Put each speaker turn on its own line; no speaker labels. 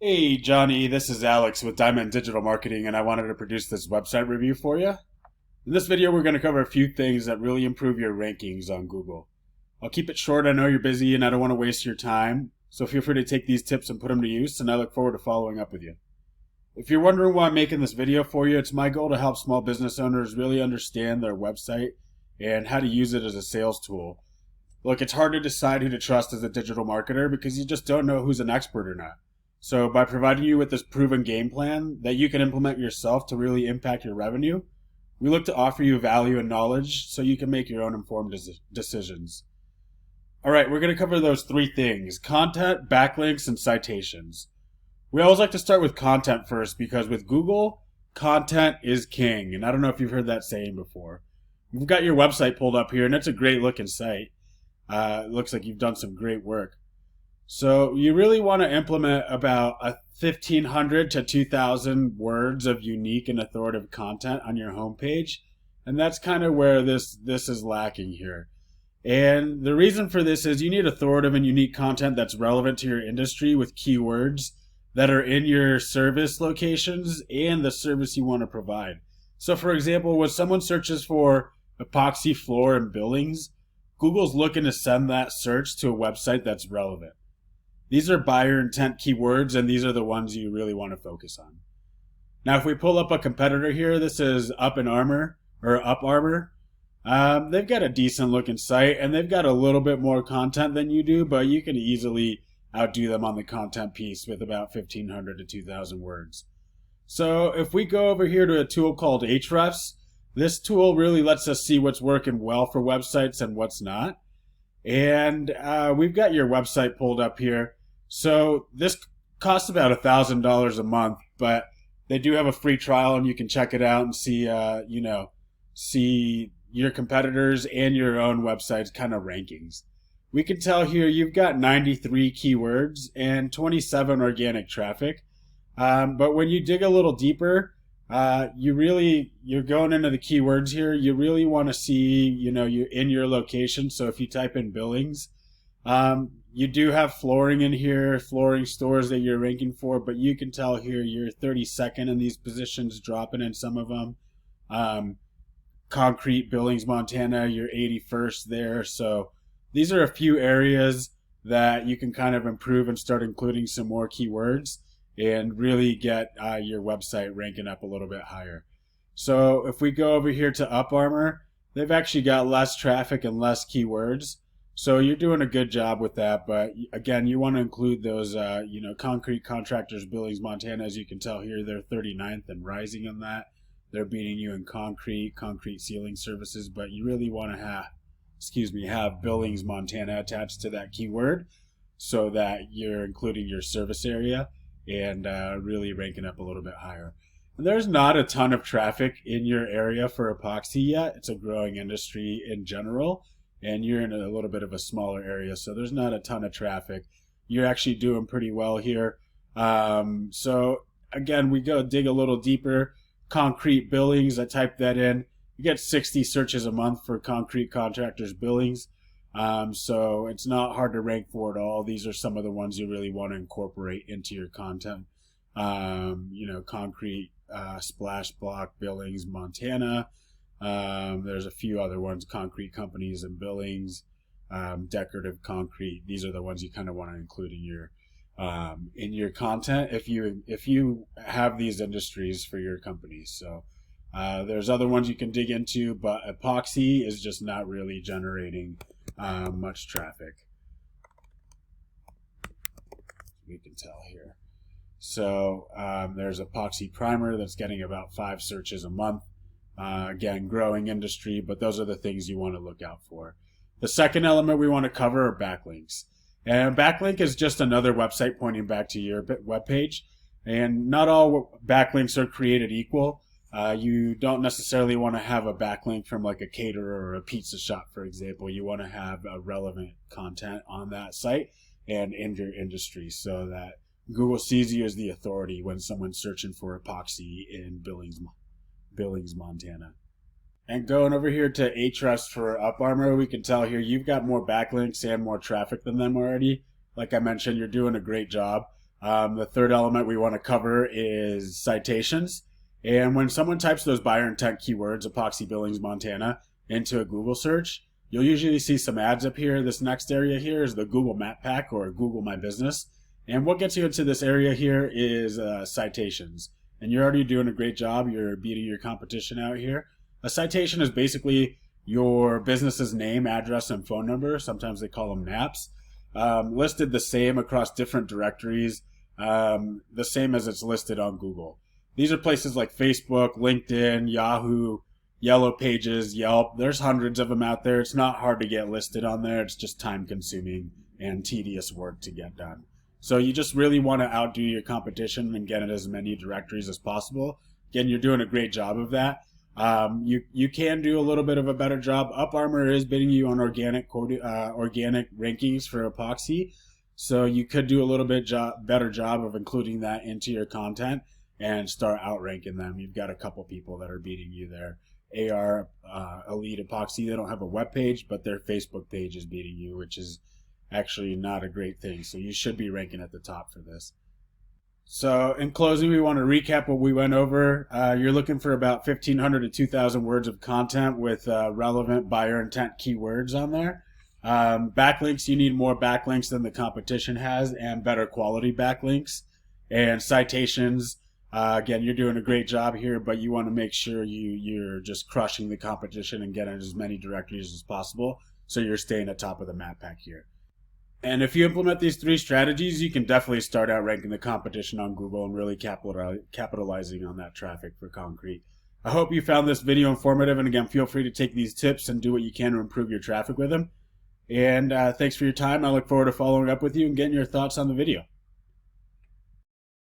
Hey Johnny, this is Alex with Diamond Digital Marketing, and I wanted to produce this website review for you. In this video, we're going to cover a few things that really improve your rankings on Google. I'll keep it short. I know you're busy and I don't want to waste your time, so feel free to take these tips and put them to use, and I look forward to following up with you. If you're wondering why I'm making this video for you, it's my goal to help small business owners really understand their website and how to use it as a sales tool. Look, it's hard to decide who to trust as a digital marketer because you just don't know who's an expert or not. So by providing you with this proven game plan that you can implement yourself to really impact your revenue, we look to offer you value and knowledge so you can make your own informed decisions. All right, we're going to cover those three things: content, backlinks, and citations. We always like to start with content first because with Google, content is king. And I don't know if you've heard that saying before. We've got your website pulled up here, and it's a great looking site. It looks like you've done some great work. So you really want to implement about 1,500 to 2,000 words of unique and authoritative content on your homepage. And that's kind of where this is lacking here. And the reason for this is you need authoritative and unique content that's relevant to your industry with keywords that are in your service locations and the service you want to provide. So for example, when someone searches for epoxy floor in Billings, Google's looking to send that search to a website that's relevant. These are buyer intent keywords, and these are the ones you really want to focus on. Now, if we pull up a competitor here, this is Up Armor. They've got a decent looking site, and they've got a little bit more content than you do, but you can easily outdo them on the content piece with about 1,500 to 2,000 words. So if we go over here to a tool called Ahrefs, this tool really lets us see what's working well for websites and what's not. And we've got your website pulled up here. So this costs about $1,000 a month, but they do have a free trial, and you can check it out and see, see your competitors and your own website's kind of rankings. We can tell here you've got 93 keywords and 27 organic traffic. But when you dig a little deeper, you're going into the keywords here. You really want to see, you in your location. So if you type in Billings, you do have flooring in here, flooring stores that you're ranking for, but you can tell here you're 32nd in these positions, dropping in some of them. Concrete, Billings, Montana, you're 81st there. So these are a few areas that you can kind of improve and start including some more keywords and really get your website ranking up a little bit higher. So if we go over here to Up Armor, they've actually got less traffic and less keywords. So you're doing a good job with that. But again, you want to include those, concrete contractors, Billings, Montana. As you can tell here, they're 39th and rising on that. They're beating you in concrete ceiling services, but you really want to have Billings, Montana attached to that keyword so that you're including your service area and really ranking up a little bit higher. And there's not a ton of traffic in your area for epoxy yet. It's a growing industry in general, and you're in a little bit of a smaller area, so there's not a ton of traffic. You're actually doing pretty well here. So again, we go dig a little deeper. Concrete Billings, I typed that in. You get 60 searches a month for concrete contractors Billings. So it's not hard to rank for at all. These are some of the ones you really want to incorporate into your content. Concrete, Splash Block, Billings, Montana. There's a few other ones, concrete companies in Billings, decorative concrete. These are the ones you kind of want to include in your content if you have these industries for your company. So there's other ones you can dig into, but epoxy is just not really generating much traffic. We can tell here. So there's epoxy primer that's getting about 5 searches a month. Again, growing industry, but those are the things you want to look out for. The second element we want to cover are backlinks. And backlink is just another website pointing back to your web page. And not all backlinks are created equal. You don't necessarily want to have a backlink from like a caterer or a pizza shop, for example. You want to have relevant content on that site and in your industry so that Google sees you as the authority when someone's searching for epoxy in Billings, Montana. And going over here to Ahrefs for Up Armor, we can tell here you've got more backlinks and more traffic than them already. Like I mentioned, you're doing a great job. The third element we want to cover is citations. And when someone types those buyer intent keywords, epoxy Billings, Montana, into a Google search, you'll usually see some ads up here. This next area here is the Google Map Pack or Google My Business. And what gets you into this area here is citations. And you're already doing a great job. You're beating your competition out here. A citation is basically your business's name, address, and phone number. Sometimes they call them NAPs. Listed the same across different directories, the same as it's listed on Google. These are places like Facebook, LinkedIn, Yahoo, Yellow Pages, Yelp. There's hundreds of them out there. It's not hard to get listed on there. It's just time consuming and tedious work to get done. So you just really want to outdo your competition and get in as many directories as possible. Again, you're doing a great job of that. You can do a little bit of a better job. UpArmor is bidding you on organic rankings for epoxy. So you could do a little bit better job of including that into your content and start outranking them. You've got a couple people that are beating you there. AR Elite Epoxy, they don't have a web page, but their Facebook page is beating you, which is actually not a great thing. So you should be ranking at the top for this. So in closing, we want to recap what we went over. You're looking for about 1,500 to 2,000 words of content with relevant buyer intent keywords on there. Backlinks, you need more backlinks than the competition has and better quality backlinks. And citations, again, you're doing a great job here, but you want to make sure you're just crushing the competition and getting as many directories as possible so you're staying at top of the map pack here. And if you implement these three strategies, you can definitely start outranking the competition on Google and really capitalizing on that traffic for concrete. I hope you found this video informative, and again, feel free to take these tips and do what you can to improve your traffic with them. And thanks for your time. I look forward to following up with you and getting your thoughts on the video.